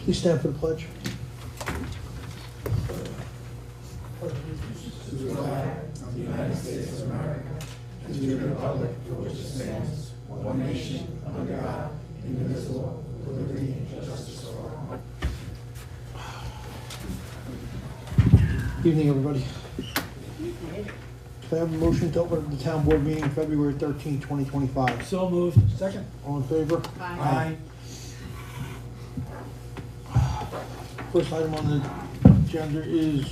Please stand for the pledge. To the flag of the United States of America and to the republic for which it stands, one nation, under God, indivisible, with liberty and justice for all. Evening, everybody. Can I have a motion to open the town board meeting February 13, 2025? So moved. Second. All in favor? Aye. First item on the agenda is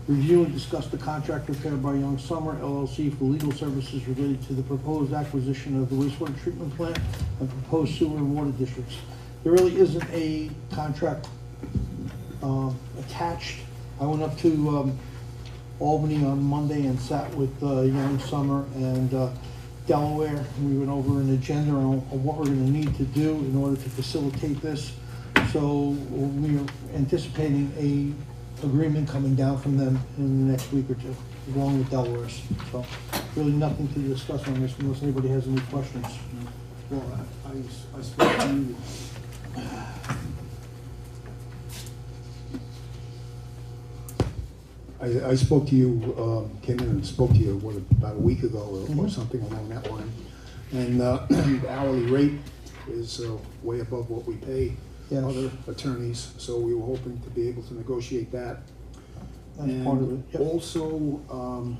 review and discuss the contract prepared by Young Summer LLC for legal services related to the proposed acquisition of the wastewater treatment plant and proposed sewer and water districts. There really isn't a contract attached. I went up to Albany on Monday and sat with Young Summer and Delaware. We went over an agenda on what we're going to need to do in order to facilitate this. So we are anticipating a agreement coming down from them in the next week or two, along with Delaware's. So really nothing to discuss on this unless anybody has any questions. Well, I spoke to you. I spoke to you, came in and spoke to you, about a week ago or something along that line. And the hourly rate is way above what we pay other attorneys, so we were hoping to be able to negotiate that. That's and part of it. Yep. Also,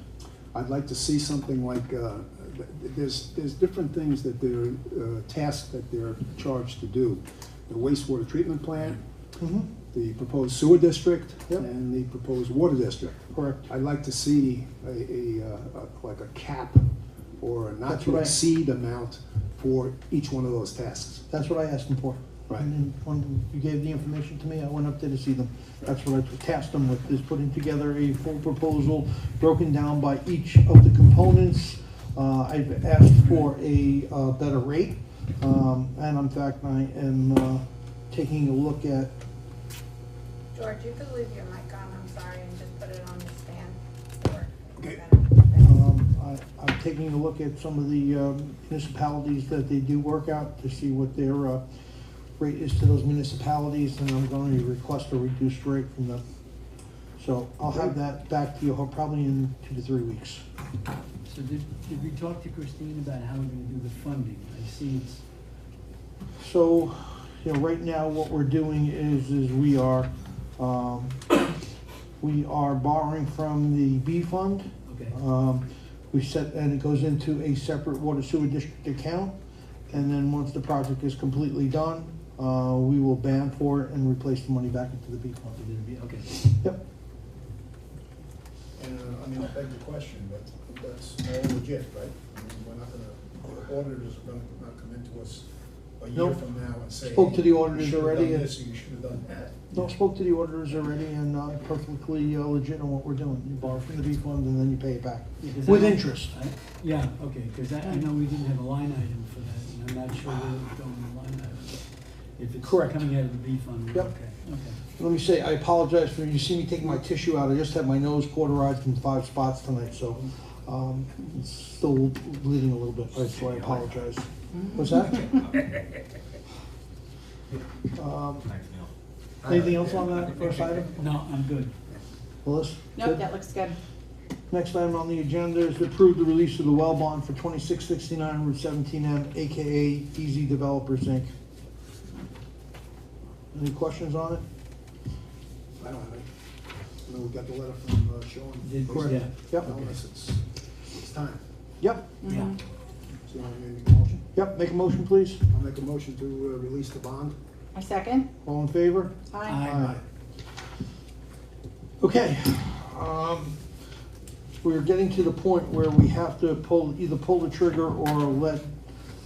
I'd like to see something like, there's different things that they're, tasks that they're charged to do. The wastewater treatment plant, the proposed sewer district, and the proposed water district. Correct. I'd like to see like a cap or a not That's to what exceed amount for each one of those tasks. That's what I asked them for. Right. And then when you gave the information to me, I went up there to see them. That's what I tasked them with, is putting together a full proposal broken down by each of the components. I've asked for a better rate, and in fact, I am taking a look at. George, you could leave your mic on, I'm sorry, and just put it on the stand. Or Okay. I'm taking a look at some of the municipalities that they do work out to see what their rate is to those municipalities, and I'm going to request a reduced rate from them. So I'll have that back to you probably in 2 to 3 weeks. So did we talk to Christine about how we're gonna do the funding? I see it's, So, you know, right now what we're doing is we are borrowing from the B fund. okay. We set, and it goes into a separate water sewer district account. And then once the project is completely done, we will ban for it and replace the money back into the B fund. Okay. Yep. And, I mean, I'll beg the question, but that's all legit, right? I mean, we're not gonna, the auditors are gonna not come into us a year Nope. from now and say, Spoke to the "Hey, auditors you should have already, done and- this, or you should have done that." No, spoke to the auditors already, and perfectly legit on what we're doing. You borrow from the B fund and then you pay it back Yeah, 'cause with I- interest. Yeah, okay, because I know we didn't have a line item for that, and I'm not sure where it's going in the line item. But if it's Correct. coming out of the B fund, we're Yep. okay. Let me say, I apologize for, you see me taking my tissue out. I just had my nose cauterized in 5 spots tonight, so it's still bleeding a little bit, so I apologize. What's that? Anything else on that first item? No, I'm good. Melissa? Nope, Good? that looks good. Next item on the agenda is to approve the release of the well bond for 2669 Route 17M, AKA Easy Developers, Inc. Any questions on it? I don't have any. I know we got the letter from Sean. Yeah. Yep. Telling us it's time. Yep, Yeah. So you want me to make a motion? yep, make a motion, please. I'll make a motion to release the bond. A second? All in favor? Aye. Okay, we're getting to the point where we have to either pull the trigger or let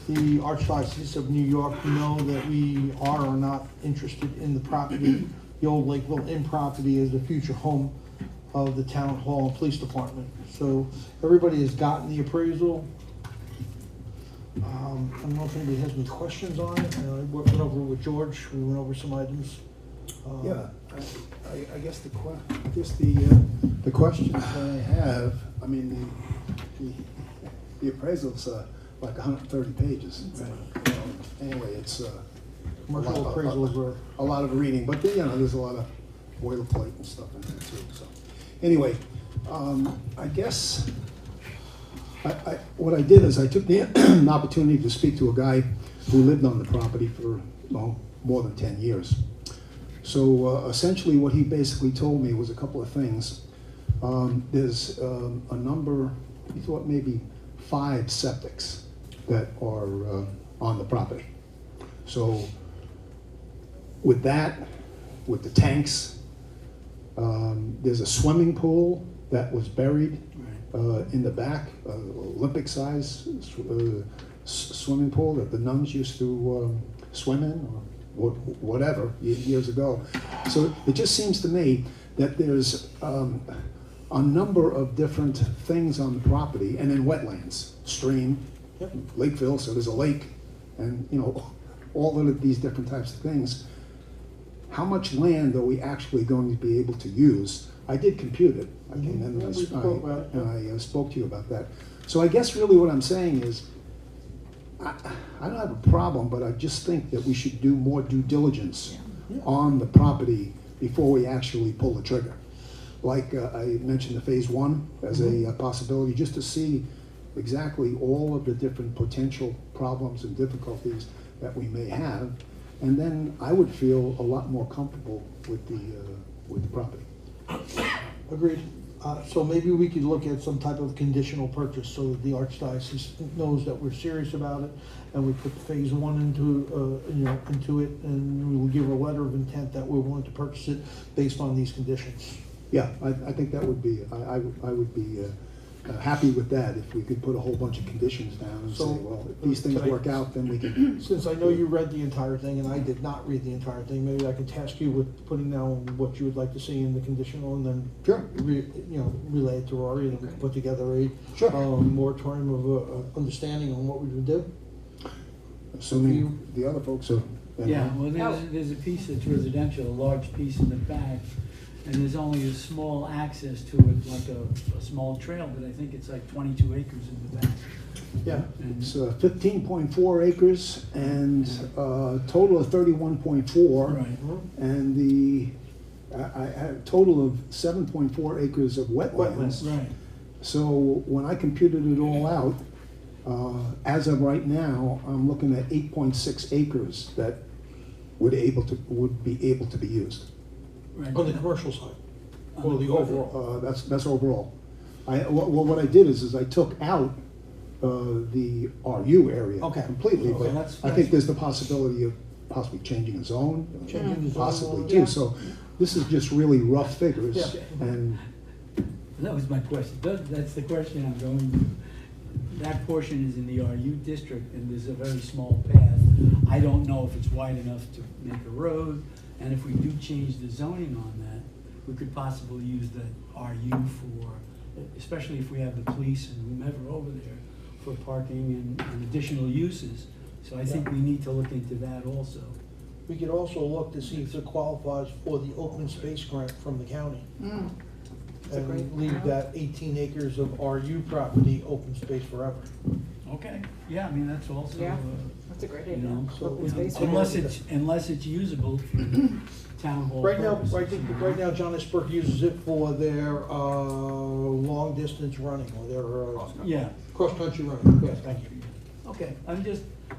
the Archdiocese of New York know that we are or not interested in the property, the old Lakeville Inn property, as the future home of the town hall and police department. So everybody has gotten the appraisal. I don't know if anybody has any questions on it. I went over with George, we went over some items. Yeah, I guess the questions I have, I mean, the appraisal's like 130 pages. Anyway, it's Commercial appraisals are, a lot of reading, but you know, there's a lot of boilerplate and stuff in there too, so. Anyway, I guess, what I did is I took the an opportunity to speak to a guy who lived on the property for, well, more than 10 years. So essentially what he basically told me was a couple of things. There's a number, he thought maybe 5 septics that are on the property. So with that, with the tanks, there's a swimming pool that was buried in the back, Olympic size swimming pool that the nuns used to swim in or whatever years ago. So it just seems to me that there's a number of different things on the property, and then wetlands, stream, Lakeville, so there's a lake, and you know, all of these different types of things. How much land are we actually going to be able to use? I did compute it. I came in Yeah, we spoke about it, yeah. and I spoke to you about that. So I guess really what I'm saying is, I don't have a problem, but I just think that we should do more due diligence Yeah. on the property before we actually pull the trigger. Like I mentioned the phase 1 as a possibility, just to see exactly all of the different potential problems and difficulties that we may have, and then I would feel a lot more comfortable with the property. agreed. So maybe we could look at some type of conditional purchase so that the Archdiocese knows that we're serious about it, and we put phase 1 into it, and we will give a letter of intent that we're willing to purchase it based on these conditions. Yeah, I think that would be, I would be happy with that if we could put a whole bunch of conditions down and say, So, well, if these things work out, then we can. Since I know you read the entire thing and I did not read the entire thing, maybe I can task you with putting down what you would like to see in the conditional, and then Sure. relay it to Rory, and we can put together a Sure. moratorium of understanding on what we would do. Assuming the other folks are. Yeah, well, there's a piece that's residential, a large piece in the back, and there's only a small access to it, like a small trail, but I think it's like 22 acres in the back. Yeah. And It's 15.4 acres and total of 31.4. Right. And I had a total of 7.4 acres of wetlands. Right. So when I computed it all out, as of right now, I'm looking at 8.6 acres that would be able to be used. Right. On the commercial side, or the overall. That's overall. What I did is I took out the RU area Okay. completely, Okay, but that's- I think there's the possibility of possibly changing the zone, Changing the zone. possibly too. So this is just really rough figures, Yeah. and That was my question. That's the question I'm going to. That portion is in the RU district, and there's a very small path. I don't know if it's wide enough to make a road, and if we do change the zoning on that, we could possibly use the RU for, especially if we have the police and whomever over there, for parking and additional uses. So I think we need to look into that also. We could also look to see if it qualifies for the open space grant from the county. That's a great And leave point. that 18 acres of RU property open space forever. Okay, yeah, I mean, that's also, Yeah. That's a great you idea. know, So Open space. unless it's usable for town hall Right now, purposes. I think, right now, John Esberg uses it for their long distance running, or their Yeah, cross-country running. Yes, thank you. okay,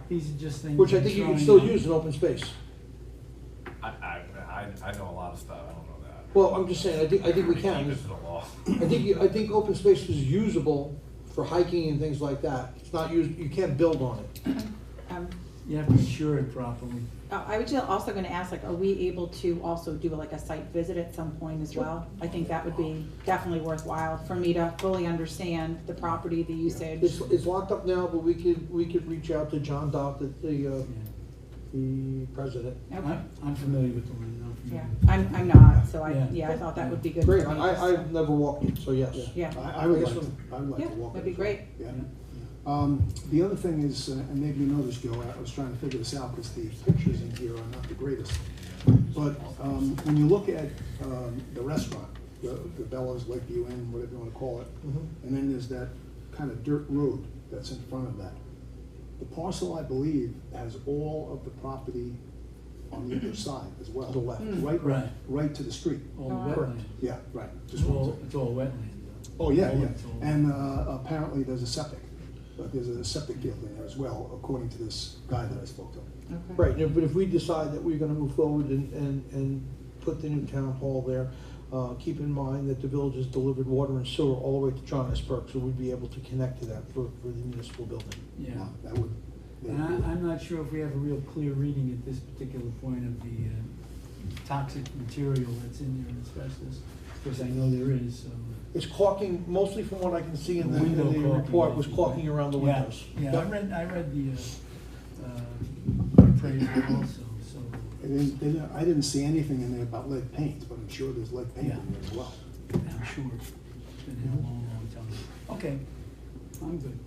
these are just things. Which I I'm think you can throwing still out. use in open space. I know a lot of stuff, I don't know that. Well, I'm just saying, I think we can. This is a law. I think open space is usable for hiking and things like that. It's not used, you can't build on it. You have to insure it properly. I was also gonna ask, like, are we able to also do like a site visit at some point as well? I think that would be definitely worthwhile for me to fully understand the property, the usage. It's locked up now, but we could reach out to John Dopp, the president. Okay, I'm familiar with the land, I'm yeah, familiar. I'm not, so Yeah. I thought that would be good for Great, me. I've never walked it, so yes. Yeah, I would I like guess to, I would like yeah, to walk it. that'd be as well. great. Yeah. The other thing is, and maybe you know this, Joe, I was trying to figure this out because the pictures in here are not the greatest. But when you look at the restaurant, the Bella's, Lakeview Inn, whatever you want to call it, and then there's that kind of dirt road that's in front of that. The parcel, I believe, has all of the property on either side as well. The left. Right. Right to the street. All Correct. wetland. Yeah, right. It's all wetland. Oh, yeah, yeah. It's all- And apparently there's a septic. There's a septic field in there as well, according to this guy that I spoke to. Okay. Right, but if we decide that we're gonna move forward and put the new town hall there, keep in mind that the village has delivered water and sewer all the way to Johannesburg, so we'd be able to connect to that for the municipal building. Yeah. That would. And I'm not sure if we have a real clear reading at this particular point of the toxic material that's in there in asbestos. Of course, I know there is, so. It's caulking, mostly from what I can see in the Window caulking, report, was basically. caulking around the Yeah, windows. Yeah, Yep. I read the appraisal also, so. I didn't see anything in there about lead paint, but I'm sure there's lead paint in there as well. I'm sure. It's been there a long, long time. Okay, I'm good.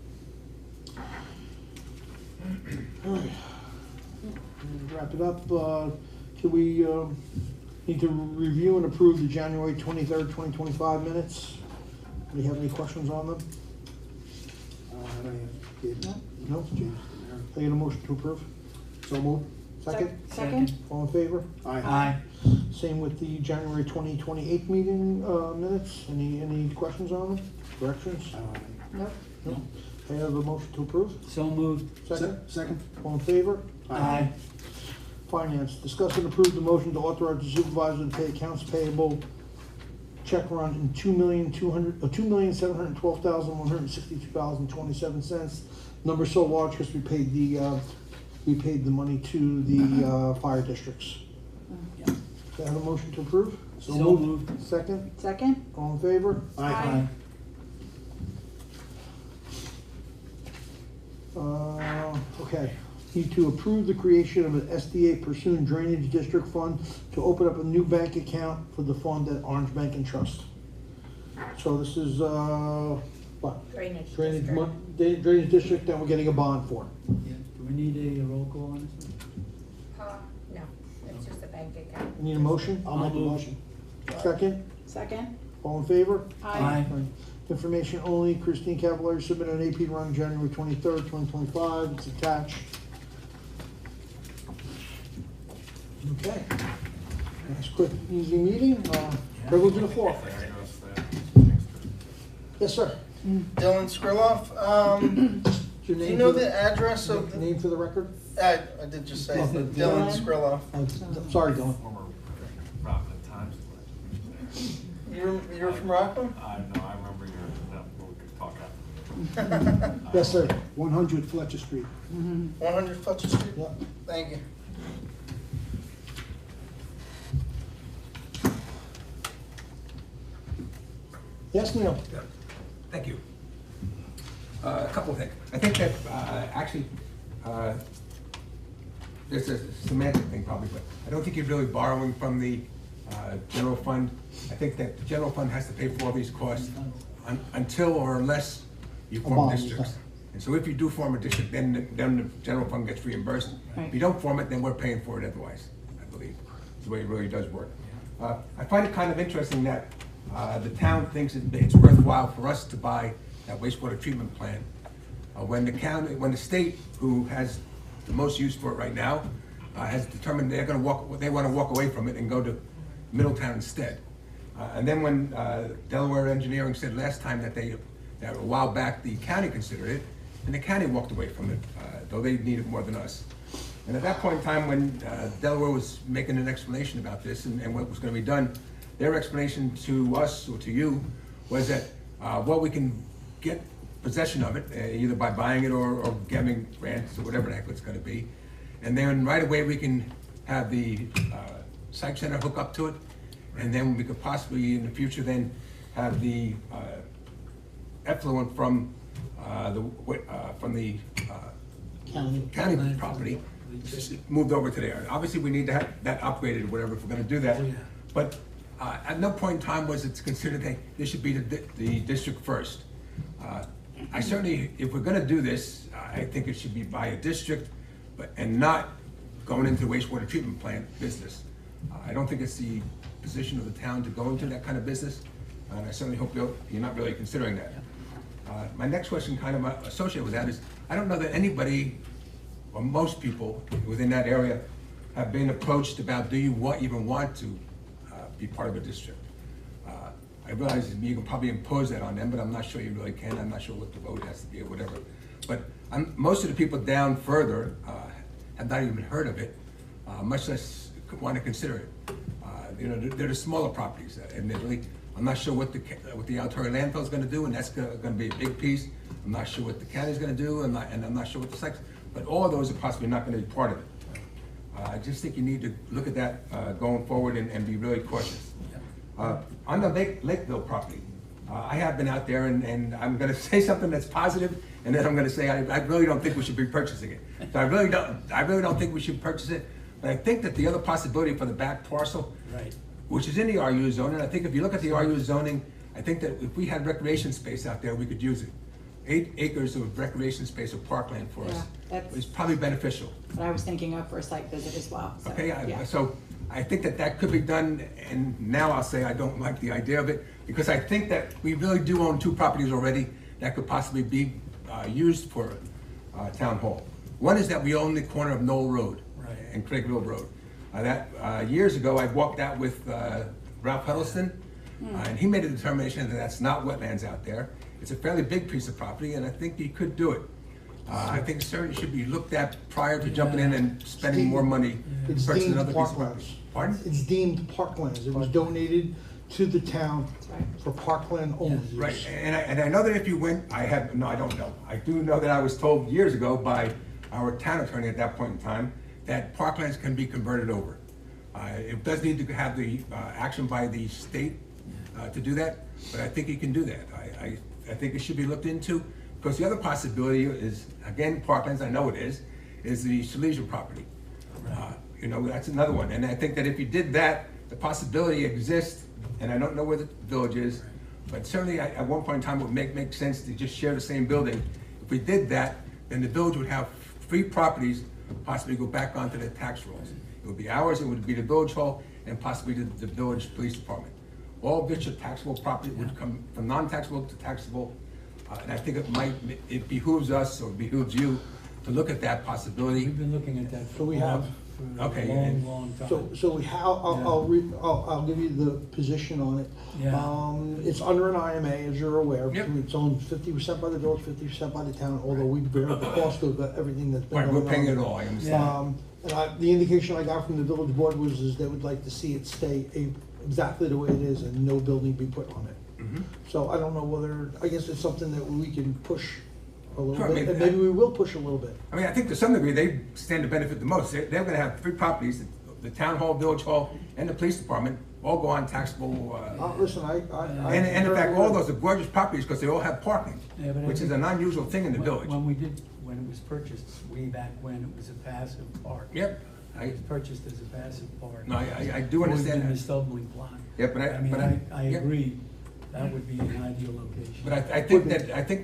All right. Wrap it up, can we, need to review and approve the January 23rd, 2025 minutes? Do you have any questions on them? I don't even. No? James. Can I get a motion to approve? So moved. Second? Second? All in favor? Aye. Same with the January 28th meeting, minutes. Any questions on them? Corrections? Nope. No? Can I have a motion to approve? So moved. Second? Second. All in favor? Aye. Finance, discuss and approve the motion to authorize the supervisor to pay accounts payable check run in $2,712,162.27. Number so large because we paid the money to the fire districts. Yeah. Can I have a motion to approve? So moved. Second, Second? all in favor? Aye. Okay, need to approve the creation of an SDA Pursuing Drainage District Fund to open up a new bank account for the fund at Orange Bank and Trust. So this is, what? Drainage Drainage, district. drainage district that we're getting a bond for. Yeah. Do we need a roll call on this one? No, it's just a bank account. Need a motion? I'll make a motion. Second, Second? all in favor? Aye. Information only, Christine Cavallari submitted an AP run January 23rd, 2025, it's attached. Okay. Nice, quick, easy meeting, privilege of the floor. Yes, sir. Dylan Skrilloff, Your do you name know for the address of, Name for the record? I did just say, it, Dylan Skrilloff. I'm sorry, Dylan. Former Rockland Times. You're from Rockland? No, I remember your, no, we could talk after. Yes, sir. 100 Fletcher Street. 100 Fletcher Street? Yeah. Thank you. Yes, Neil? Yeah. Thank you. A couple of things. I think that actually, there's a semantic thing probably, but I don't think you're really borrowing from the general fund. I think that the general fund has to pay for all these costs until or unless you form bond, districts. yeah. And so if you do form a district, then the general fund gets reimbursed. Right. If you don't form it, then we're paying for it otherwise, I believe. It's the way it really does work. I find it kind of interesting that the town thinks it's worthwhile for us to buy that wastewater treatment plant when the state, who has the most use for it right now, has determined they want to walk away from it and go to Middletown instead. And then when Delaware Engineering said last time that a while back the county considered it, and the county walked away from it, though they need it more than us. And at that point in time, when Delaware was making an explanation about this and what was going to be done, their explanation to us or to you was that, well, we can get possession of it, either by buying it or getting grants or whatever the heck it's going to be. And then right away we can have the psych center hook up to it, and then we could possibly in the future then have the effluent from the county property moved over to there. Obviously, we need to have that upgraded or whatever if we're going to do that. Oh, yeah. But at no point in time was it considered that this should be the district first. I certainly, if we're going to do this, I think it should be by a district, and not going into wastewater treatment plant business. I don't think it's the position of the town to go into that kind of business, and I certainly hope you're not really considering that. My next question, kind of associated with that, is I don't know that anybody or most people within that area have been approached about, do you even want to be part of a district? I realize you can probably impose that on them, but I'm not sure you really can. I'm not sure what the vote has to be or whatever. But most of the people down further have not even heard of it, much less want to consider it. You know, they're the smaller properties, admittedly. I'm not sure what the Altori landfill is going to do, and that's going to be a big piece. I'm not sure what the county is going to do, and I'm not sure what the sites, but all of those are possibly not going to be part of it. I just think you need to look at that going forward and be really cautious. On the Lakeville property, I have been out there, and I'm going to say something that's positive, and then I'm going to say I really don't think we should be purchasing it. So I really don't think we should purchase it. But I think that the other possibility for the back parcel, Right. which is in the RU zone, and I think if you look at the RU zoning, I think that if we had recreation space out there, we could use it. 8 acres of recreation space or parkland for us Yeah, that's- is probably beneficial. But I was thinking of for a site visit as well, so, Okay, yeah. so I think that could be done, and now I'll say I don't like the idea of it, because I think that we really do own 2 properties already that could possibly be used for town hall. One is that we own the corner of Knoll Road Right. and Craigville Road. Years ago, I walked out with Ralph Huddleston, and he made a determination that that's not wetlands out there. It's a fairly big piece of property, and I think he could do it. I think it certainly should be looked at prior to jumping in and spending more money It's purchasing deemed another piece of parklands. property. Pardon? It's deemed parklands. It was donated to the town right. for parkland only use. Right, and I know that if you went, I don't know. I do know that I was told years ago by our town attorney at that point in time that parklands can be converted over. It does need to have the action by the state to do that, but I think you can do that. I think it should be looked into, because the other possibility is, again, parklands, I know it is the Silesia property. You know, that's another one, and I think that if you did that, the possibility exists, and I don't know where the village is, but certainly at one point in time it would make sense to just share the same building. If we did that, then the village would have 3 properties possibly go back onto the tax rolls. It would be ours, it would be the village hall, and possibly the village police department. All which are taxable property would come from non-taxable to taxable, and I think it behooves us, or behooves you, to look at that possibility. We've been looking at that So for we have- a Okay, long, and- long time. So I'll give you the position on it. Yeah. It's under an IMA, as you're aware. Yep. It's owned 50% by the village, 50% by the town, although we bear the cost of everything that's been Right, going on. we're paying it all, I understand. Yeah. The indication I got from the village board is they would like to see it stay exactly the way it is and no building be put on it. Mhm. So I don't know whether, I guess it's something that we can push a little Sure, I bit, mean, and maybe we will push a little bit. I mean, I think to some degree, they stand to benefit the most. They're gonna have 3 properties, the town hall, village hall, and the police department, all go on taxable, Listen, and in fact, all those are gorgeous properties, because they all have parking, Yeah, but I which is think an unusual thing in the when- village. When it was purchased, way back when, it was a passive park. Yep, It was purchased as a passive park. no, I do understand Always that. been a stumbling block. Yeah, but I mean, I yeah. agree, that would be an ideal location. But I think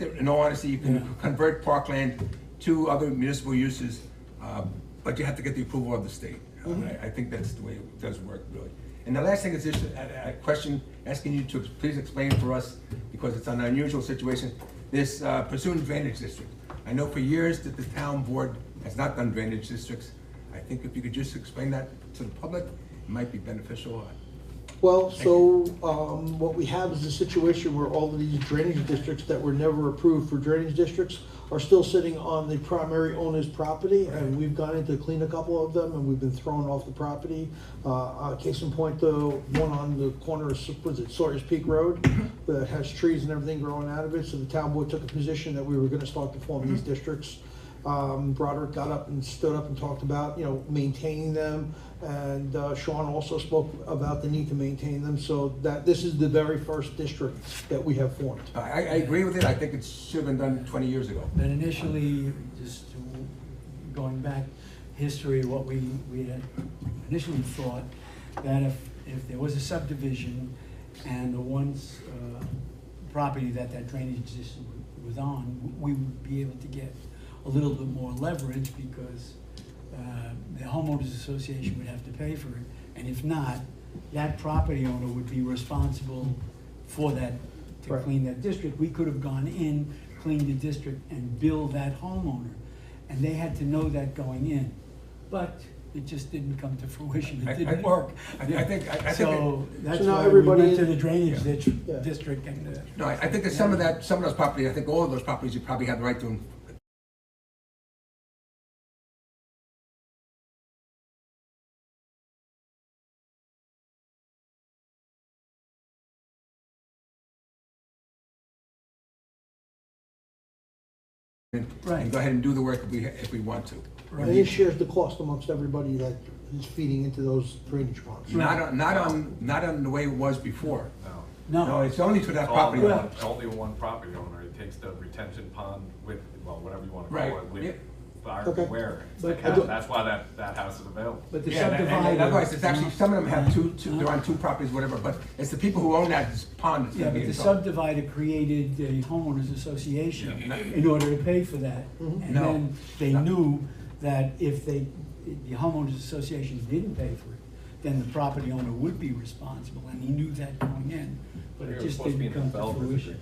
that in all honesty, you Yeah. can convert parkland to other municipal uses, but you have to get the approval of the state. I think that's the way it does work, really. And the last thing is just a question, asking you to please explain for us, because it's an unusual situation, this pursuant drainage district. I know for years that the town board has not done drainage districts. I think if you could just explain that to the public, it might be beneficial. Well, so, what we have is a situation where all of these drainage districts that were never approved for drainage districts are still sitting on the primary owner's property, and we've gone in to clean a couple of them, and we've been thrown off the property. Case in point, the one on the corner of, was it Sawyer's Peak Road, that has trees and everything growing out of it, so the town board took a position that we were gonna start to form these districts. Broderick got up and stood up and talked about, maintaining them, and Sean also spoke about the need to maintain them, so that this is the very first district that we have formed. I agree with it. I think it should have been done 20 years ago. But initially, just going back history, what we had initially thought, that if there was a subdivision and the once property that drainage district was on, we would be able to get a little bit more leverage, because the homeowners association would have to pay for it, and if not, that property owner would be responsible for that, to Right. clean that district. We could have gone in, cleaned the district, and billed that homeowner, and they had to know that going in. But it just didn't come to fruition, I- it didn't I- work. I think So that's So now why we everybody went to in- the drainage Yeah. district and. No, I think that some of those properties, I think all of those properties, you probably have the right to Right. and go ahead and do the work if we want to. And he shares the cost amongst everybody that is feeding into those drainage ponds. Not on the way it was before. No. No, it's only to that It's property only owner. one- only one property owner. It takes the retention pond with, well, whatever you want to Right. call it, Yeah. with fire Okay. where. But- That's why that house is available. But the Yeah, and subdivider. otherwise, it's actually, some of them have they're on two properties, whatever, but it's the people who own that pond that's Yeah, gonna be but the in trouble. subdivider created a homeowners association Yeah. in order to pay for that. And No. then they No. knew that if the homeowners association didn't pay for it, then the property owner would be responsible, and he knew that going in, but it just didn't come to fruition.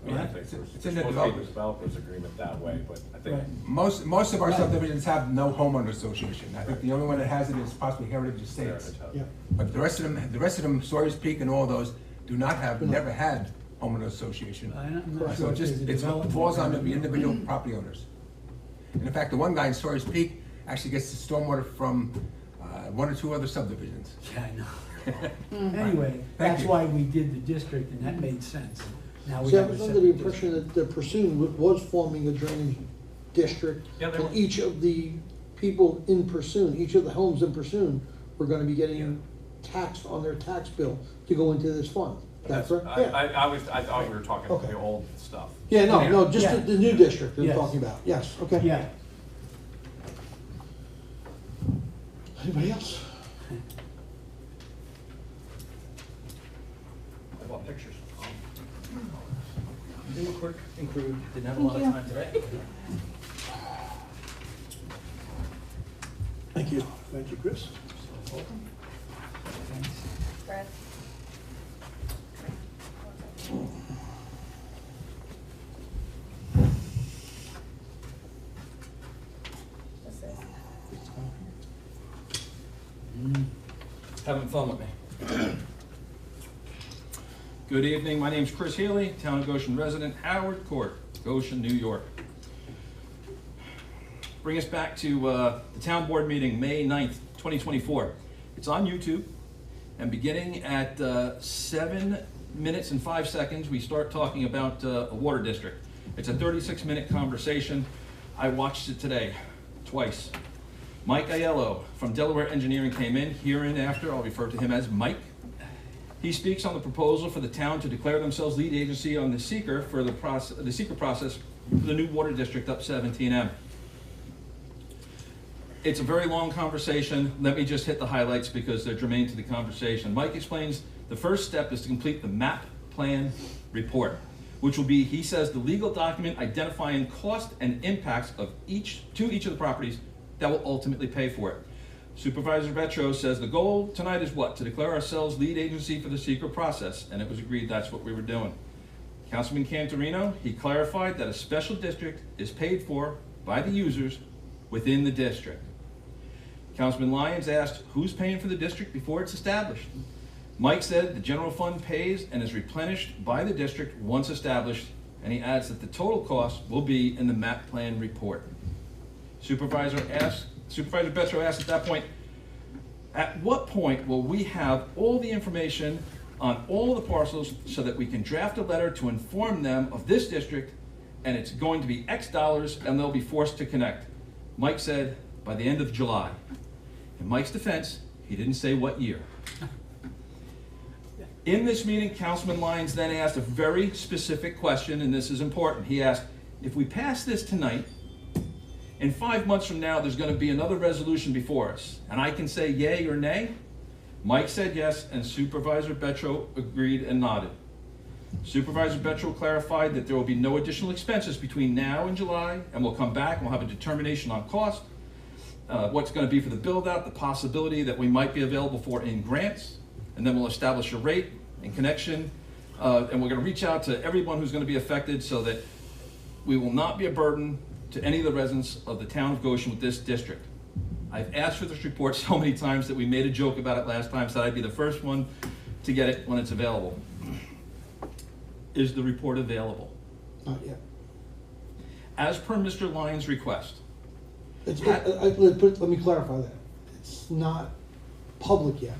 Yeah, Right? it's It's in the supposed to be the developers. developers agreement that way, but I think Right. Most of our Right. subdivisions have no homeowner association. I think the only one that has it is possibly Heritage Estates. Heritage has Yeah. it. But the rest of them, Sawyer's Peak and all those, do not have, never had homeowner association. I'm not So sure it if just, there's a it development falls on the agreement. individual property owners. And in fact, the one guy in Sawyer's Peak actually gets the stormwater from one or two other subdivisions. Yeah, I know. Anyway, Thank that's you. why we did the district, and that made sense. Now we See, I have a was under the separate impression district. that the Pursuit was forming a drainage district. Yeah, they And were. each of the people in Pursuit, each of the homes in Pursuit were gonna be getting taxed on their tax bill to go into this fund. That's right? Yeah. I thought we were talking Okay. the old stuff. Yeah, no, no, just Yeah. the new district they're Yes. talking about. Yes, okay. Yeah, Anybody else? I bought pictures. They were quick and crude, didn't have a lot of time today. Thank you. Thank you, Chris. thanks. Brad? What's this? Having fun with me. Good evening, my name's Chris Healy, Town of Goshen resident, Howard Court, Goshen, New York. Bring us back to the town board meeting, May 9th, 2024. It's on YouTube, and beginning at 7 minutes and 5 seconds, we start talking about a water district. It's a 36-minute conversation. I watched it today, twice. Mike Aiello from Delaware Engineering came in, hereinafter I'll refer to him as Mike. He speaks on the proposal for the town to declare themselves lead agency on the seeker for the process for the new water district up 17M. It's a very long conversation. Let me just hit the highlights because they're germane to the conversation. Mike explains the first step is to complete the map plan report, which will be, he says, the legal document identifying cost and impacts of each of the properties that will ultimately pay for it. Supervisor Vetro says the goal tonight is what? To declare ourselves lead agency for the secret process, and it was agreed that's what we were doing. Councilman Cantorino, he clarified that a special district is paid for by the users within the district. Councilman Lyons asked who's paying for the district before it's established. Mike said the general fund pays and is replenished by the district once established, and he adds that the total cost will be in the map plan report. Supervisor Betro asked at that point, at what point will we have all the information on all of the parcels so that we can draft a letter to inform them of this district and it's going to be X dollars and they'll be forced to connect? Mike said by the end of July. In Mike's defense, he didn't say what year. In this meeting, Councilman Lyons then asked a very specific question, and this is important. He asked, if we pass this tonight, in 5 months from now, there's going to be another resolution before us, and I can say yay or nay? Mike said yes, and Supervisor Betro agreed and nodded. Supervisor Betro clarified that there will be no additional expenses between now and July, and we'll come back and we'll have a determination on cost, what's going to be for the build-out, the possibility that we might be available for in grants, and then we'll establish a rate in connection, and we're going to reach out to everyone who's going to be affected so that we will not be a burden to any of the residents of the town of Goshen with this district. I've asked for this report so many times that we made a joke about it last time, said I'd be the first one to get it when it's available. Is the report available? Not yet. As per Mr. Lyons' request, Let me clarify that. It's not public yet.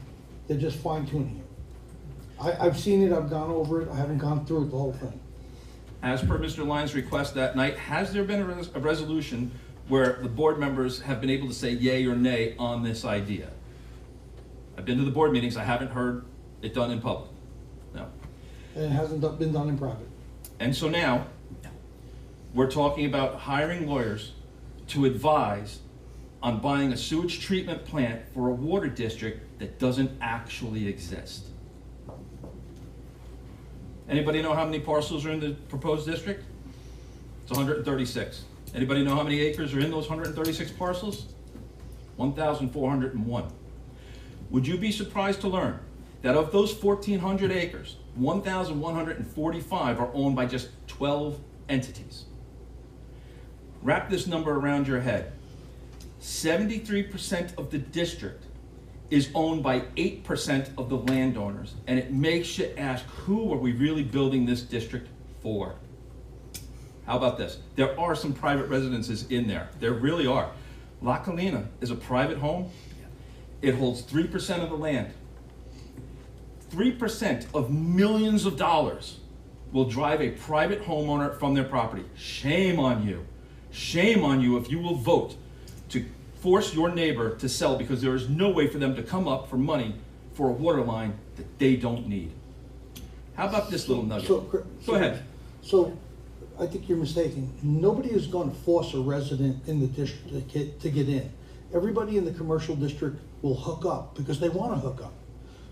They're just fine tuning it. I've seen it, I've gone over it, I haven't gone through it, the whole thing. as per Mr. Lyons' request that night, has there been a resolution where the board members have been able to say yay or nay on this idea? I've been to the board meetings, I haven't heard it done in public. No. And it hasn't been done in private. And so now, we're talking about hiring lawyers to advise on buying a sewage treatment plant for a water district that doesn't actually exist. Anybody know how many parcels are in the proposed district? It's 136. Anybody know how many acres are in those 136 parcels? 1,401. Would you be surprised to learn that of those 1,400 acres, 1,145 are owned by just 12 entities? Wrap this number around your head. 73% of the district is owned by 8% of the landowners, and it makes you ask, who are we really building this district for? How about this? There are some private residences in there. There really are. La Colina is a private home. It holds 3% of the land. 3% of millions of dollars will drive a private homeowner from their property. Shame on you. Shame on you if you will vote to force your neighbor to sell, because there is no way for them to come up for money for a water line that they don't need. How about this little nugget? Go ahead. So, I think you're mistaken. Nobody is going to force a resident in the district to get in. Everybody in the commercial district will hook up because they want to hook up.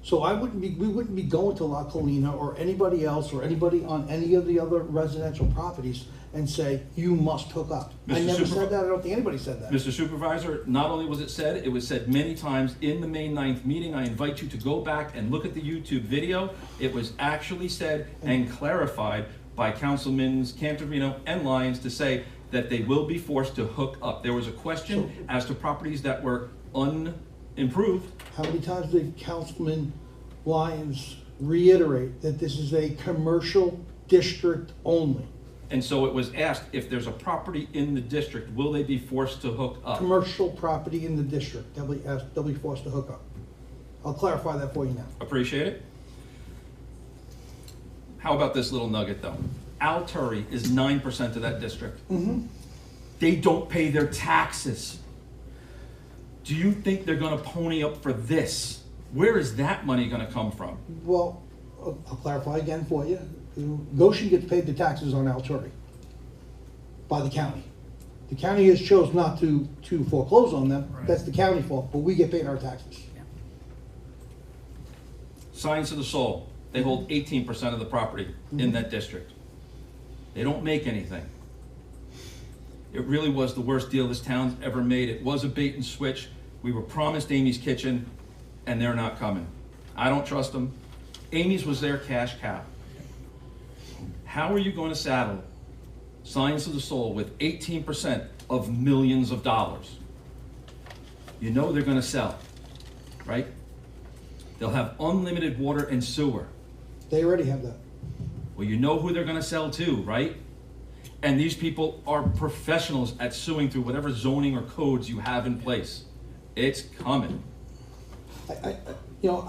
So we wouldn't be going to La Colina or anybody else or anybody on any of the other residential properties and say, you must hook up. I never said that, I don't think anybody said that. Mr. Supervisor, not only was it said, it was said many times in the May 9th meeting. I invite you to go back and look at the YouTube video. It was actually said and clarified by Councilmen Cantorino and Lyons to say that they will be forced to hook up. There was a question as to properties that were unimproved. How many times did Councilman Lyons reiterate that this is a commercial district only? And so it was asked, if there's a property in the district, will they be forced to hook up? Commercial property in the district, they'll be forced to hook up. I'll clarify that for you now. Appreciate it. How about this little nugget though? Altury is 9% of that district. They don't pay their taxes. Do you think they're gonna pony up for this? Where is that money gonna come from? Well, I'll clarify again for you. Goshen gets paid the taxes on Altury by the county. The county has chose not to foreclose on them. Right. That's the county fault, but we get paid our taxes. Science of the Soul, they hold 18% of the property in that district. They don't make anything. It really was the worst deal this town's ever made. It was a bait and switch. We were promised Amy's Kitchen, and they're not coming. I don't trust them. Amy's was their cash cow. How are you going to saddle Science of the Soul with 18% of millions of dollars? You know they're going to sell, right? They'll have unlimited water and sewer. They already have that. Well, you know who they're going to sell to, right? And these people are professionals at suing through whatever zoning or codes you have in place. It's coming. I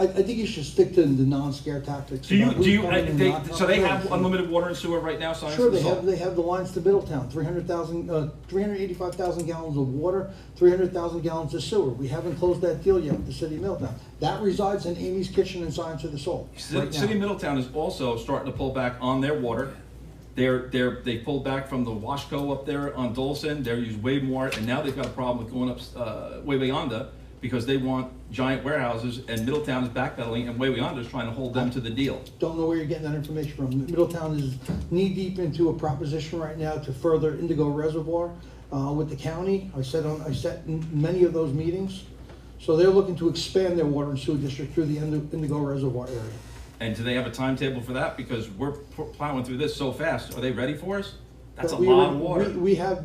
think you should stick to the non-scare tactics. So about who's coming and they not have coming. unlimited water and sewer right now, Science Sure, of the they Soul? have the lines to Middletown, 385,000 gallons of water, 300,000 gallons of sewer. We haven't closed that deal yet with the city of Middletown. That resides in Amy's Kitchen and Science of the Soul. right now. City of Middletown is also starting to pull back on their water. They pulled back from the Washco up there on Dolson. They're using way more, and now they've got a problem with going up Wayweyanda because they want giant warehouses, and Middletown is backpedaling, and Wayweyanda is trying to hold them to the deal. Don't know where you're getting that information from. Middletown is knee-deep into a proposition right now to further Indigo Reservoir with the county. I sat in many of those meetings. So they're looking to expand their water and sewer district through the Indigo Reservoir area. And do they have a timetable for that? Because we're plowing through this so fast. Are they ready for us? That's But a lot of water. We have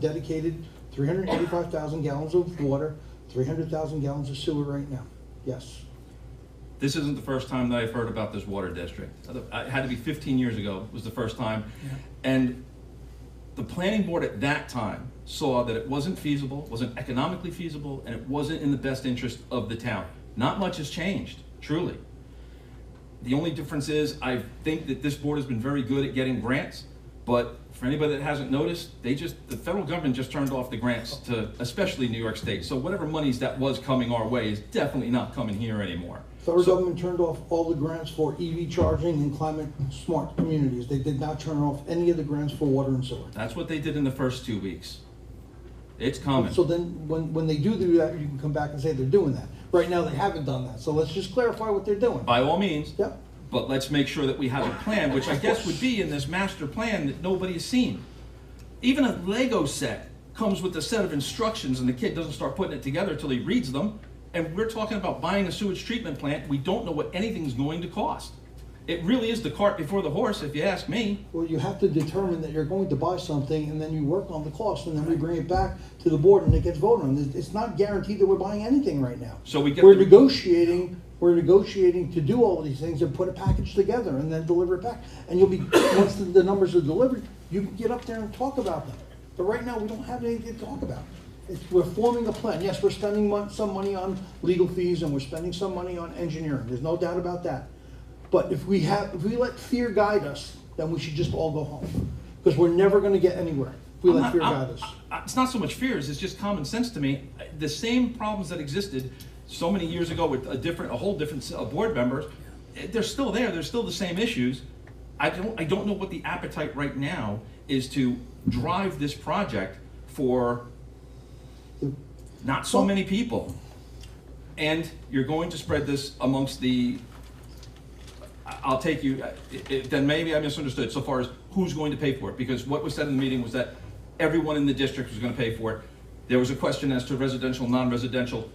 dedicated 385,000 gallons of water, 300,000 gallons of sewer right now. Yes. This isn't the first time that I've heard about this water district. It had to be 15 years ago was the first time. And the planning board at that time saw that it wasn't feasible, wasn't economically feasible, and it wasn't in the best interest of the town. Not much has changed, truly. The only difference is I think that this board has been very good at getting grants, but for anybody that hasn't noticed, the federal government just turned off the grants to, especially New York State. So whatever monies that was coming our way is definitely not coming here anymore. Federal government turned off all the grants for EV charging and climate smart communities. They did not turn off any of the grants for water and sewer. That's what they did in the first 2 weeks. It's coming. So then when they do that, you can come back and say they're doing that. Right now, they haven't done that. So let's just clarify what they're doing. By all means. Yep. But let's make sure that we have a plan, which I guess would be in this master plan that nobody has seen. Even a Lego set comes with a set of instructions and the kid doesn't start putting it together until he reads them. And we're talking about buying a sewage treatment plant. We don't know what anything's going to cost. It really is the cart before the horse, if you ask me. Well, you have to determine that you're going to buy something and then you work on the cost and then we bring it back to the board and it gets voted on. It's not guaranteed that we're buying anything right now. So we get We're negotiating to do all of these things and put a package together and then deliver it back. And you'll be, once the numbers are delivered, you can get up there and talk about them. But right now, we don't have anything to talk about. We're forming a plan. Yes, we're spending some money on legal fees and we're spending some money on engineering. There's no doubt about that. But if we let fear guide us, then we should just all go home. Because we're never gonna get anywhere if we let fear guide us. It's not so much fears, it's just common sense to me. The same problems that existed so many years ago with a whole different set of board members, they're still there, they're still the same issues. I don't know what the appetite right now is to drive this project for not so many people. And you're going to spread this amongst I'll take you, then maybe I misunderstood so far as who's going to pay for it, because what was said in the meeting was that everyone in the district was going to pay for it. There was a question as to residential, non-residential.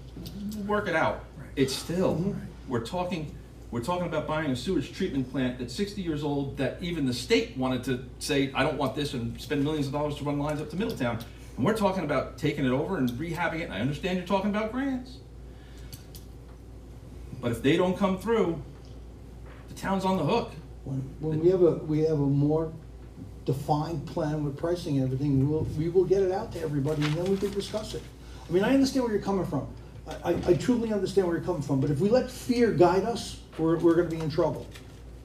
Work it out. It's still, we're talking about buying a sewage treatment plant that's 60 years old that even the state wanted to say, I don't want this, and spend millions of dollars to run lines up to Middletown. And we're talking about taking it over and rehabbing it. And I understand you're talking about grants. But if they don't come through, the town's on the hook. When we have a more defined plan with pricing and everything, we will get it out to everybody and then we can discuss it. I mean, I understand where you're coming from. I truly understand where you're coming from, but if we let fear guide us, we're gonna be in trouble.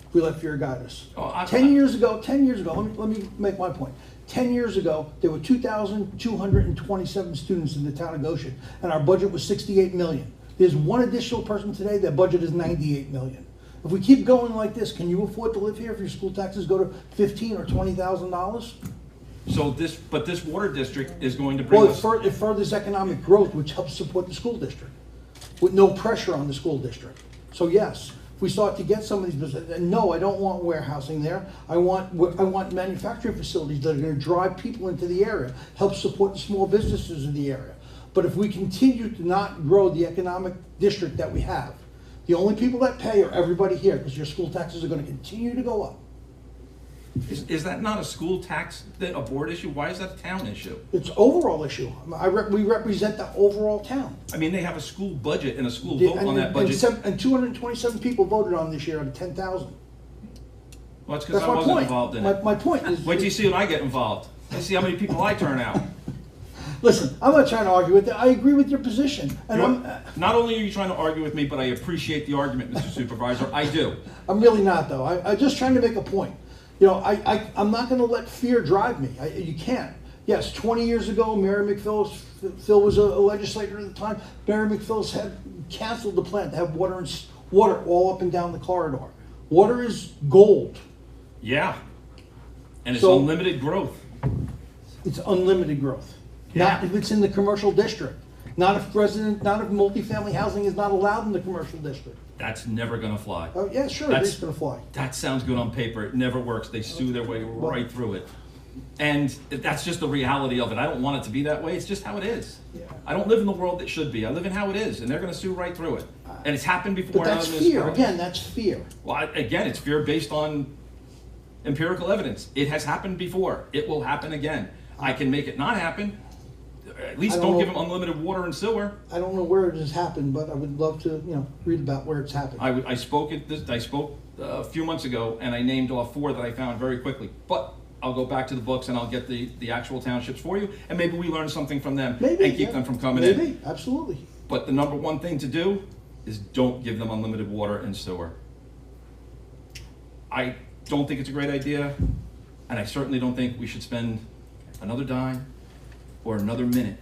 If we let fear guide us. 10 years ago, let me make my point. 10 years ago, there were 2,227 students in the town of Goshen, and our budget was 68 million. There's one additional person today, their budget is 98 million. If we keep going like this, can you afford to live here if your school taxes go to $15,000 or $20,000? So this water district is going to bring us. Well, it furthers economic growth, which helps support the school district, with no pressure on the school district. So yes, if we start to get some of these businesses, and no, I don't want warehousing there. I want manufacturing facilities that are going to drive people into the area, help support the small businesses in the area. But if we continue to not grow the economic district that we have, the only people that pay are everybody here, because your school taxes are going to continue to go up. Is that not a school tax, a board issue? Why is that a town issue? It's an overall issue. We represent the overall town. I mean, they have a school budget and a school vote on that budget. And 227 people voted on this year out of 10,000. Well, that's because I wasn't involved in it. My point is... Wait till you see when I get involved. You see how many people I turn out. Listen, I'm not trying to argue with it. I agree with your position. And Not only are you trying to argue with me, but I appreciate the argument, Mr. Supervisor. I do. I'm really not, though. I'm just trying to make a point. You know, I'm not going to let fear drive me. You can't. Yes, 20 years ago, Phil was a legislator at the time. Mary McPhillis had canceled the plan to have water all up and down the corridor. Water is gold. Yeah. And it's unlimited growth. It's unlimited growth. Yeah. Not if it's in the commercial district. Not if multifamily housing is not allowed in the commercial district. That's never going to fly. Oh, yeah, sure, it's going to fly. That sounds good on paper. It never works. They sue their way right through it. And that's just the reality of it. I don't want it to be that way. It's just how it is. Yeah. I don't live in the world that should be. I live in how it is, and they're going to sue right through it. And it's happened before. But that's fear. Again, that's fear. Well, again, it's fear based on empirical evidence. It has happened before. It will happen again. I can make it not happen. at least I don't don't give know. them unlimited water and sewer. I don't know where it has happened, but I would love to, read about where it's happened. I spoke a few months ago, and I named off 4 that I found very quickly. But I'll go back to the books and I'll get the actual townships for you, and maybe we learn something from them Maybe, and keep yeah. them from coming in. Maybe, absolutely. But the number one thing to do is don't give them unlimited water and sewer. I don't think it's a great idea, and I certainly don't think we should spend another dime or another minute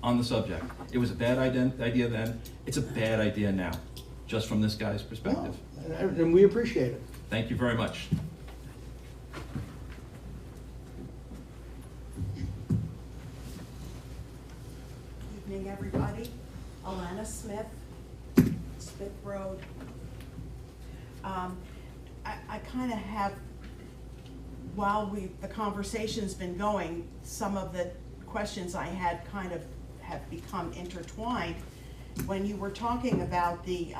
on the subject. It was a bad idea then, it's a bad idea now, just from this guy's perspective. And we appreciate it. Thank you very much. Evening, everybody. Alana Smith, Smith Road. I kind of have, while the conversation's been going, some of the questions I had kind of have become intertwined. When you were talking about the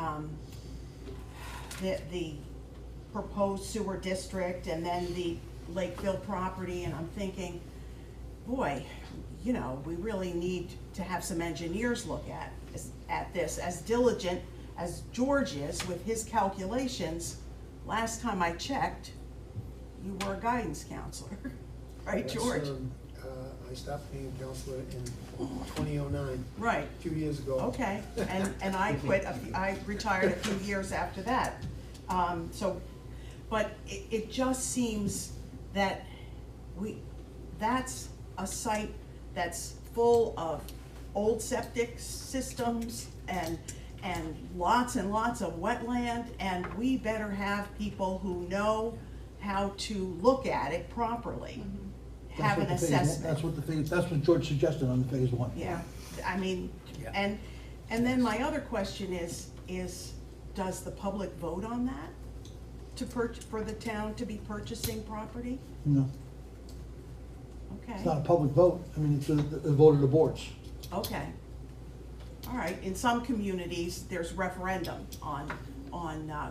proposed sewer district and then the Lakeville property, and I'm thinking, boy, we really need to have some engineers look at this. As diligent as George is with his calculations, last time I checked, you were a guidance counselor, right, Yes, George? I stopped being counselor in 2009, Right, a few years ago. okay, and I quit, I retired a few years after that. But it just seems that that's a site that's full of old septic systems and lots of wetland, and we better have people who know how to look at it properly, have an assessment. That's what George suggested on the phase 1. Yeah, I mean, and then my other question is does the public vote on that? For the town to be purchasing property? No, Okay. it's not a public vote. I mean, it's a vote of the boards. Okay. All right, in some communities, there's referendum on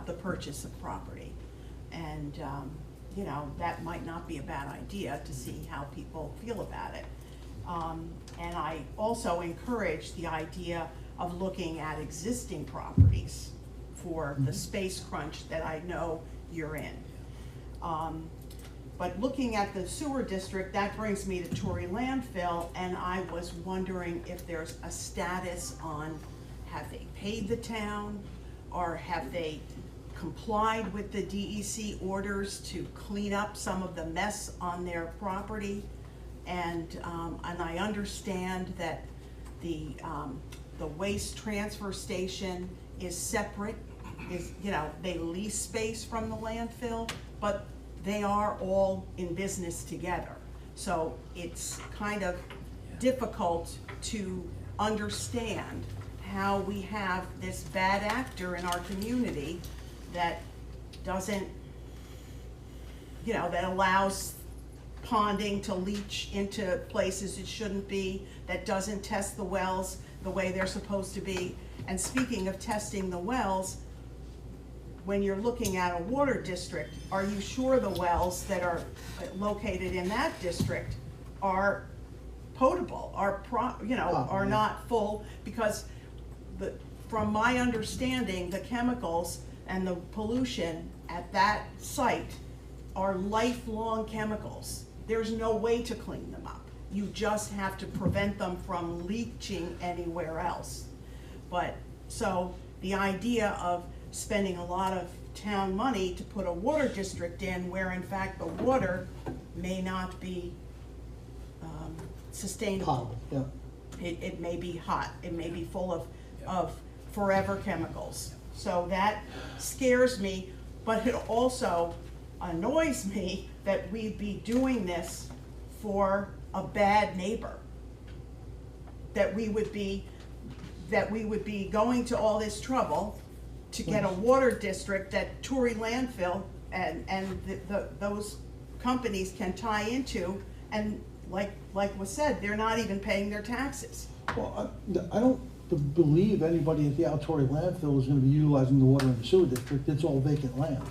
the purchase of property. And, that might not be a bad idea to see how people feel about it. And I also encourage the idea of looking at existing properties for the space crunch that I know you're in. But looking at the sewer district, that brings me to Torrey Landfill, and I was wondering if there's a status on, have they paid the town, or have they complied with the DEC orders to clean up some of the mess on their property? And I understand that the waste transfer station is separate, they lease space from the landfill, but they are all in business together. So it's kind of difficult to understand how we have this bad actor in our community that doesn't, that allows ponding to leach into places it shouldn't be, that doesn't test the wells the way they're supposed to be. And speaking of testing the wells, when you're looking at a water district, are you sure the wells that are located in that district are potable, are not full? Because from my understanding, the chemicals and the pollution at that site are lifelong chemicals. There's no way to clean them up. You just have to prevent them from leaching anywhere else. But, so the idea of spending a lot of town money to put a water district in where in fact the water may not be sustainable. Potable, yeah. It may be hot, it may be full of forever chemicals. So that scares me, but it also annoys me that we'd be doing this for a bad neighbor. That we would be going to all this trouble to get a water district that Torrey Landfill and those companies can tie into, and like was said, they're not even paying their taxes. Well, I don't believe anybody at the Torrey landfill is gonna be utilizing the water in the sewer district. It's all vacant land.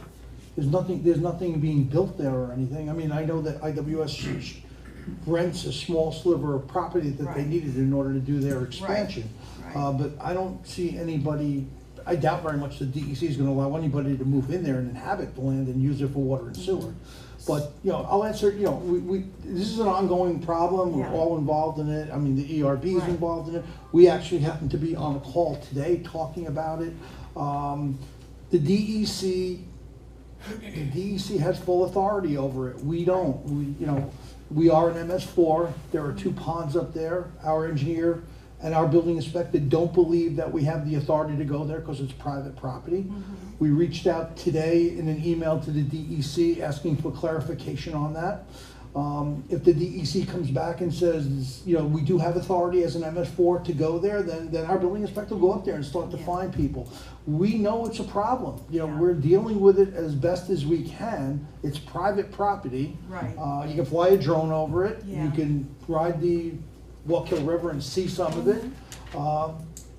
There's nothing being built there or anything. I mean, I know that IWS rents a small sliver of property that they Right. needed in order to do their expansion. right. But I don't see anybody, I doubt very much the DEC is gonna allow anybody to move in there and inhabit the land and use it for water and sewer. But, you know, I'll answer, you know, this is an ongoing problem, we're Yeah. all involved in it, I mean, the ERB is Right. involved in it. We actually happen to be on a call today talking about it. The DEC has full authority over it, we don't, you know, we are an MS4, there are 2 ponds up there, our engineer and our building inspector don't believe that we have the authority to go there because it's private property. We reached out today in an email to the DEC asking for clarification on that. If the DEC comes back and says, you know, we do have authority as an MS4 to go there, then our building inspector will go up there and start to Yeah. find people. We know it's a problem, you know, Yeah. we're dealing with it as best as we can. It's private property. Right. You can fly a drone over it, you Yeah. can ride the Wallkill River and see some of it.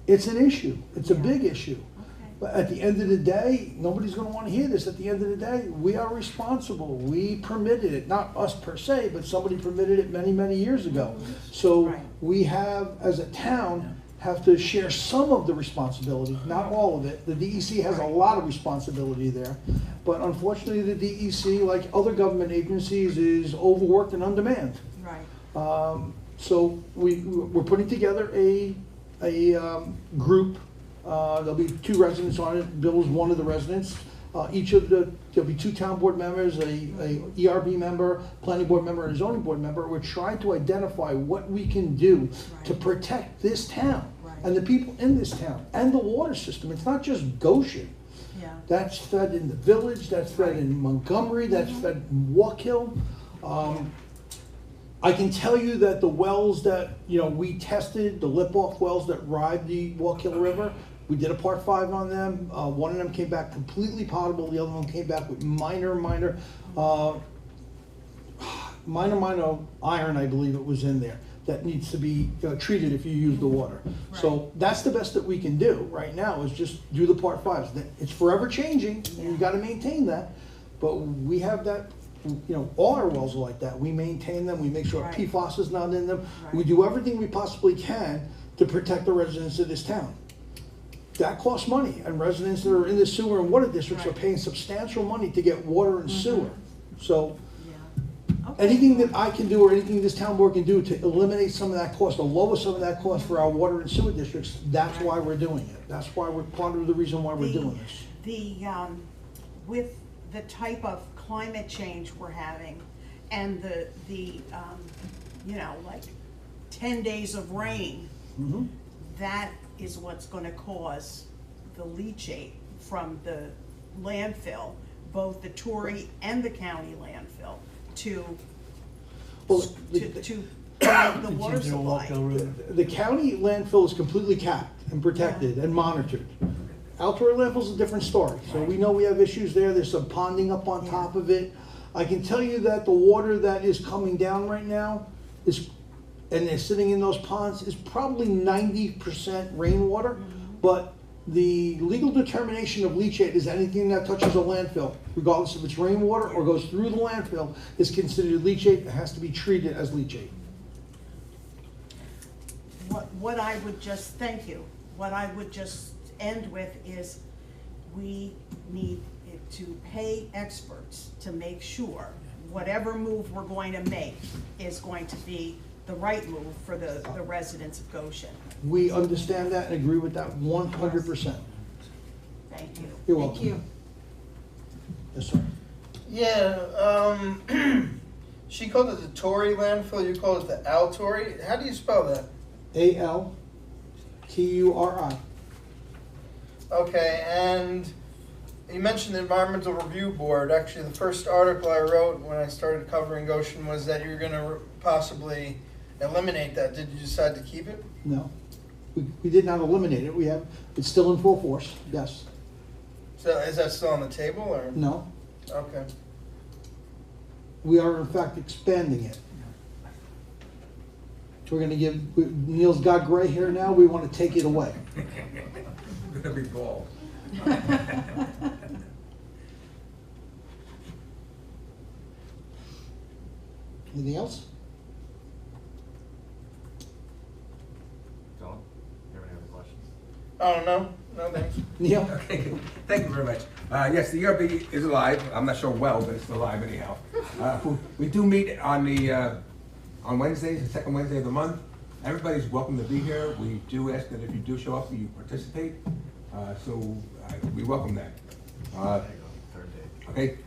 It's an issue, it's a Yeah. big issue. But at the end of the day, nobody's gonna wanna hear this. At the end of the day, we are responsible. We permitted it, not us per se, but somebody permitted it many, many years ago. So Right. we have, as a town, have to share some of the responsibility, not all of it. The DEC has a lot of responsibility there. But unfortunately, the DEC, like other government agencies, is overworked and on demand. Right. So we're putting together a group. There'll be 2 residents on it. Bill is one of the residents. There'll be 2 town board members, a ERB member, planning board member, and a zoning board member. We're trying to identify what we can do to Right. protect this town Right. and the people in this town and the water system. It's not just Goshen. Yeah. That's fed in the village, that's fed in Montgomery, that's fed in Wallkill. I can tell you that the wells that, you know, we tested, the lip-off wells that ride the Wallkill River, we did a part 5 on them. One of them came back completely potable, the other one came back with minor iron, I believe it was in there, that needs to be treated if you use the water. So that's the best that we can do right now, is just do the part 5s. It's forever changing, and you gotta maintain that, but we have that, you know, all our wells are like that. We maintain them, we make sure Right. PFAS is not in them. We Right. do everything we possibly can to protect the residents of this town. That costs money, and residents that are in the sewer and water districts are Right. paying substantial money to get water and sewer. So Yeah. Okay. anything that I can do, or anything this town board can do to eliminate some of that cost, or lower some of that cost for our water and sewer districts, that's why we're doing it. That's why we're, part of the reason why we're doing this. With the type of climate change we're having and the you know, like 10 days of rain, Mhm. that is what's gonna cause the leachate from the landfill, both the Torrey and the county landfill, to Well, the water It's into the supply. Wallkill River. The county landfill is completely capped and protected and monitored. Altory landfill's a different story, so we know we have issues there, there's some ponding up on top of it. I can tell you that the water that is coming down right now is, and they're sitting in those ponds, is probably 90% rainwater, but the legal determination of leachate is anything that touches a landfill, regardless if it's rainwater or goes through the landfill, is considered leachate, it has to be treated as leachate. What I would just, thank you, what I would just end with is, we need to pay experts to make sure whatever move we're going to make is going to be the right move for the residents of Goshen. We understand that and agree with that 100%. Thank you. You're welcome. Thank you. Yes, sir. Yeah, she called it the Torrey landfill, you call it the Altory. How do you spell that? ALTURI. Okay, and you mentioned the Environmental Review Board. Actually, the first article I wrote when I started covering Goshen was that you were going to possibly eliminate that. Did you decide to keep it? No, we did not eliminate it. We have, it's still in full force, yes. So is that still on the table, or? No, Okay. we are in fact expanding it. We're gonna give, Neil's got gray hair now, we want to take it away. We're gonna be bald. Anything else? Oh, no, thanks. Neil? Okay, thank you very much. Yes, the ERB is alive. I'm not sure well, but it's alive anyhow. We do meet on on Wednesdays, the second Wednesday of the month. Everybody's welcome to be here. We do ask that if you do show up, you participate. We welcome that. Okay.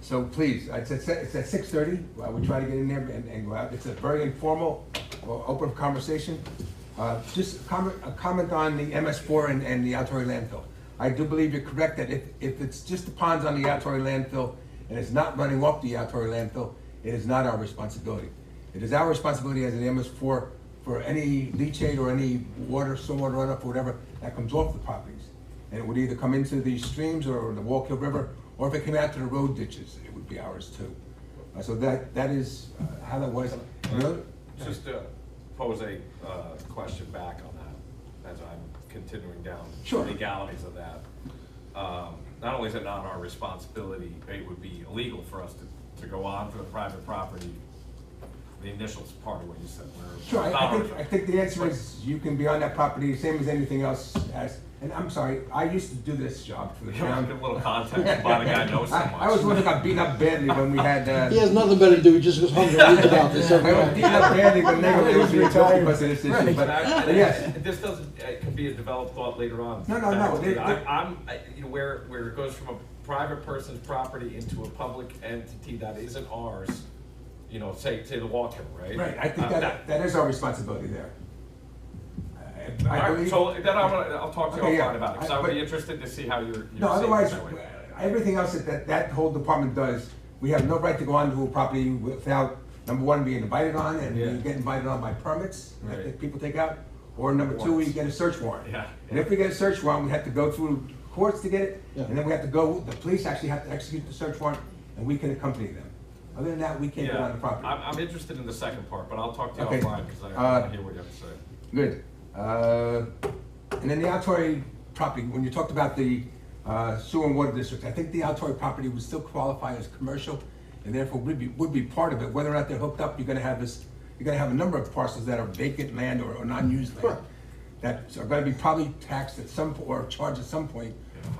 So please, it's at 6:30. We try to get in there and go out. It's a very informal, open conversation. Just a comment on the MS4 and the Altori landfill. I do believe you're correct that if it's just the ponds on the Altori landfill and it's not running off the Altori landfill, it is not our responsibility. It is our responsibility as an MS4 for any leachate or any water, stormwater runoff or whatever that comes off the properties. And it would either come into the streams or the Wallkill River, or if it came out to the road ditches, it would be ours too. So that is how that was. Just to pose a question back on that, as I'm continuing down Sure. the legalities of that. Not only is it not our responsibility, it would be illegal for us to go on to the private property. The initial part of what you said. Sure, I think the answer is you can be on that property, same as anything else. And I'm sorry, I used to do this job for the town. Give a little context about a guy knows so much. I was the one who got beaten up badly when we had. He has nothing better to do, he just goes hungry and reads about this. I was beaten up badly when they were being told because of this issue. But yes, This doesn't, it could be a developed thought later on. No. Where it goes from a private person's property into a public entity that isn't ours, you know, say the Wallkill, right? right, I think that is our responsibility there. I All right, believe. so then I'll talk to you Okay, yeah. offline about it, because I would be interested to see how you're No, seeing otherwise, it that way. everything else that whole department does, we have no right to go onto a property without, number one, being invited on, and Yeah. we get invited on by permits Right. that people take out, or number two, we get a search warrant. Yeah. And if we get a search warrant, we have to go through courts to get it, Yeah. and then we have to go, the police actually have to execute the search warrant, and we can accompany them. Other than that, we can't get on the property. I'm interested in the second part, but I'll talk to you Okay. offline, because I want to hear what you have to say. Good. And then the Altori property, when you talked about the sewer and water districts, I think the Altori property would still qualify as commercial, and therefore would be part of it. Whether or not they're hooked up, you're gonna have a number of parcels that are vacant land or non-used land that are gonna be probably taxed at some or charged at some point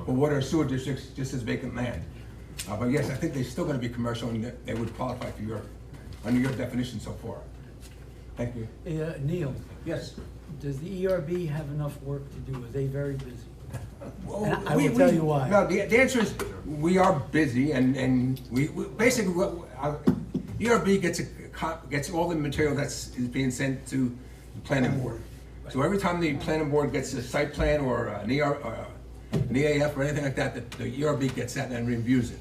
for water and sewer districts just as vacant land. But yes, I think they're still gonna be commercial, and they would qualify for under your definition so far. Thank you. Neil, Yes. does the ERB have enough work to do? Are they very busy? Well, And I will tell you why. No, the answer is, we are busy, and we basically, ERB gets all the material is being sent to the planning board. So every time the planning board gets a site plan or an EAF or anything like that, the ERB gets that and reviews it.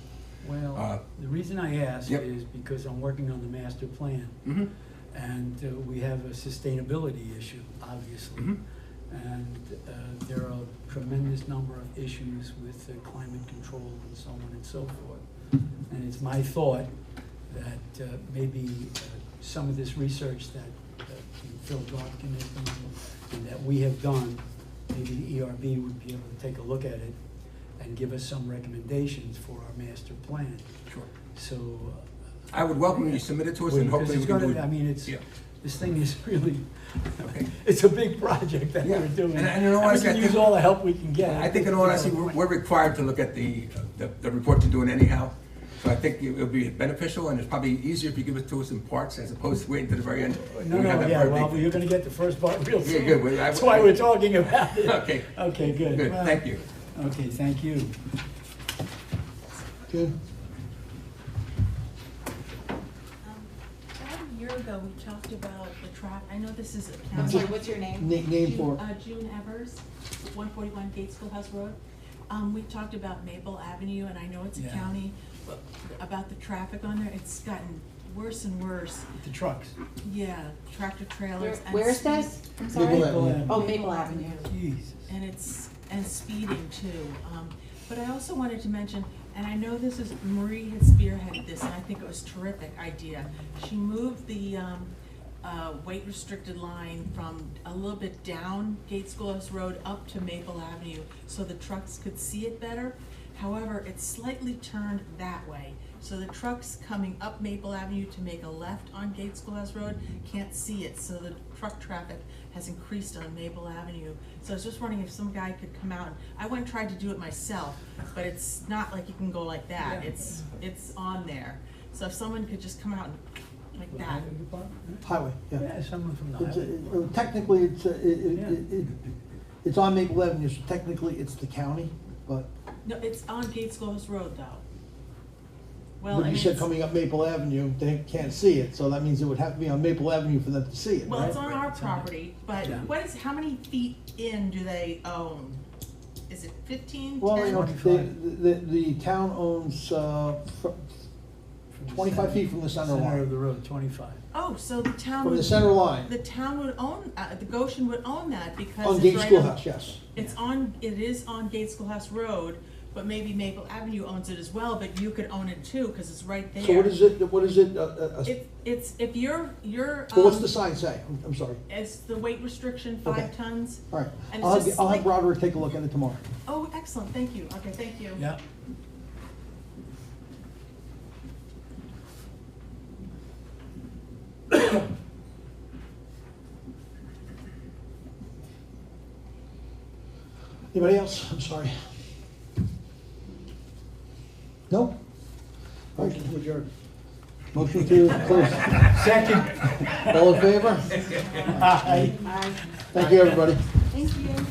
Well, the reason I ask Yep. is because I'm working on the master plan. Mhm. And we have a sustainability issue, obviously. Mhm. And there are a tremendous number of issues with climate control and so on and so forth. And it's my thought that maybe some of this research that Phil Dropkin has done and that we have done, maybe the ERB would be able to take a look at it and give us some recommendations for our master plan. Sure. So. I would welcome you to submit it to us, and Because hopefully we it's can do gonna, it. I mean, it's, Yeah. this thing is really, Okay. it's a big project that Yeah. we're doing. And in all we honesty, can I use think- all the help we can get. I think in all honesty, we're required to look at the report to do it anyhow. So I think it would be beneficial, and it's probably easier if you give it to us in parts as opposed to waiting to the very end. No, We have that very well, big- you're gonna get the first part real Yeah, soon. good. Well, That's why we're talking about it. Okay. Okay, good. Good, Well, thank you. Okay, thank you. Good. About a year ago, we talked about the traffic, I know this is a I'm county. sorry, what's your name? Name for, June Evers, 141 Gate Schoolhouse Road. We talked about Maple Avenue, and I know it's a Yeah. county, but about the traffic on there, it's gotten worse and worse. The trucks. Yeah, tractor trailers. and Where's speed- this? I'm sorry? Maple Avenue. Oh, Maple Avenue. Jesus. And speeding too. But I also wanted to mention, and I know this is, Marie had spearheaded this, and I think it was a terrific idea. She moved the weight restricted line from a little bit down Gate Schoolhouse Road up to Maple Avenue so the trucks could see it better. However, it's slightly turned that way. So the trucks coming up Maple Avenue to make a left on Gates Schoolhouse Road can't see it, so the truck traffic has increased on Maple Avenue. So I was just wondering if some guy could come out, I went and tried to do it myself, but it's not like you can go like that, it's on there. So if someone could just come out and like that. Highway, yeah. Yeah, someone from the It's, highway. technically, it's on Maple Avenue, so technically it's the county, but, No, it's on Gates Schoolhouse Road though. Well, I but you mean, said it's- coming up Maple Avenue, they can't see it, so that means it would have to be on Maple Avenue for them to see it, Well, right? it's on our property, but Yeah. what is, how many feet in do they own? Is it 15, 10? Well, you know, 25. the town owns, 25 feet from the center Center of line, the road, 25. Oh, so the town from would. the center line, The town would own, the Goshen would own that because on it's Gates right Schoolhouse, yes. It's on, it is on Gates Schoolhouse Road, but maybe Maple Avenue owns it as well, but you could own it too, cause it's right there. So what is it, It's, if you're, well, what's the sign say? I'm sorry. it's the weight restriction, Okay. 5 tons. All right, And I'll it's just I'll have like- Broderick take a look at it tomorrow. Oh, excellent, thank you, okay, thank you. Yeah. Anybody else? I'm sorry. No? Motion to adjourn. Motion to close. Second. All in favor? Aye. Thank you, everybody. Thank you.